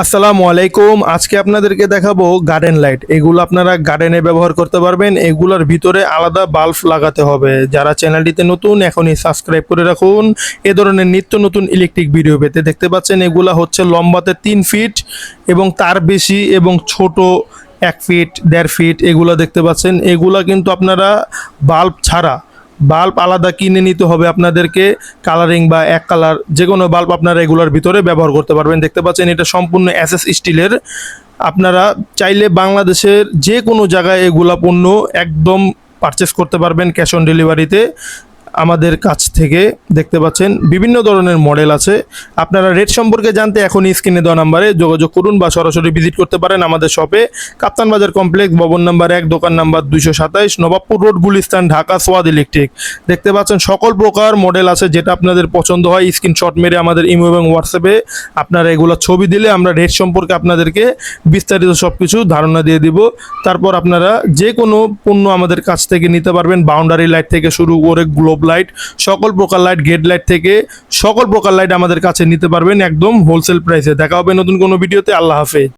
আসসালামু আলাইকুম। আজকে আপনাদেরকে দেখাবো গার্ডেন লাইট। এগুলো আপনারা গার্ডেনে ব্যবহার করতে পারবেন। এগুলোর ভিতরে আলাদা বাল্ব লাগাতে হবে। যারা চ্যানেলটিতে নতুন এখনই সাবস্ক্রাইব করে রাখুন এ ধরনের নিত্য নতুন ইলেকট্রিক ভিডিও পেতে। দেখতে পাচ্ছেন এগুলা হচ্ছে লম্বাতে 3 ফিট এবং তার বেশি এবং ছোট 1 ফিট 1.5 ফিট এগুলা দেখতে পাচ্ছেন। এগুলা কিন্তু আপনারা বাল্ব ছাড়া বাল্ব আলাদা কিনে নিতে হবে আপনাদেরকে। কালারিং বা এক কালার যে কোনো বাল্ব আপনারা এগুলোর ভিতরে ব্যবহার করতে পারবেন। দেখতে পাচ্ছেন এটা সম্পূর্ণ এসএস স্টিলের। আপনারা চাইলে বাংলাদেশের যে কোনো জায়গায় এগুলা পণ্য একদম পারচেস করতে পারবেন ক্যাশ অন ডেলিভারিতে আমাদের কাছ থেকে। দেখতে পাচ্ছেন বিভিন্ন ধরনের মডেল আছে। আপনারা রেট সম্পর্কে জানতে এখনই স্ক্রিনে দেওয়া নাম্বারে যোগাযোগ করুন বা সরাসরি ভিজিট করতে পারেন আমাদের শপে। কাপ্তান বাজার কমপ্লেক্স, ভবন নাম্বার 1, দোকান number 227, Nawabpur road, Gulistan, Dhaka, Swad electric. দেখতে পাচ্ছেন সকল প্রকার মডেল আছে, যেটা আপনাদের পছন্দ হয় স্ক্রিনশট মেরে আমাদের ইমো এবং হোয়াটসঅ্যাপে আপনারা এগুলো ছবি দিলে আমরা রেট সম্পর্কে আপনাদেরকে বিস্তারিত সব কিছু ধারণা দিয়ে দিব। তারপর আপনারা যে কোনো পণ্য আমাদের কাছ থেকে নিতে পারবেন। বাউন্ডারি লাইট থেকে শুরু করে গ্লোব লাইট, সকল প্রকার লাইট, গেট লাইট থেকে সকল প্রকার লাইট আমাদের কাছে নিতে পারবেন একদম হোলসেল প্রাইসে। দেখা হবে নতুন কোনো ভিডিওতে। আল্লাহ হাফেজ।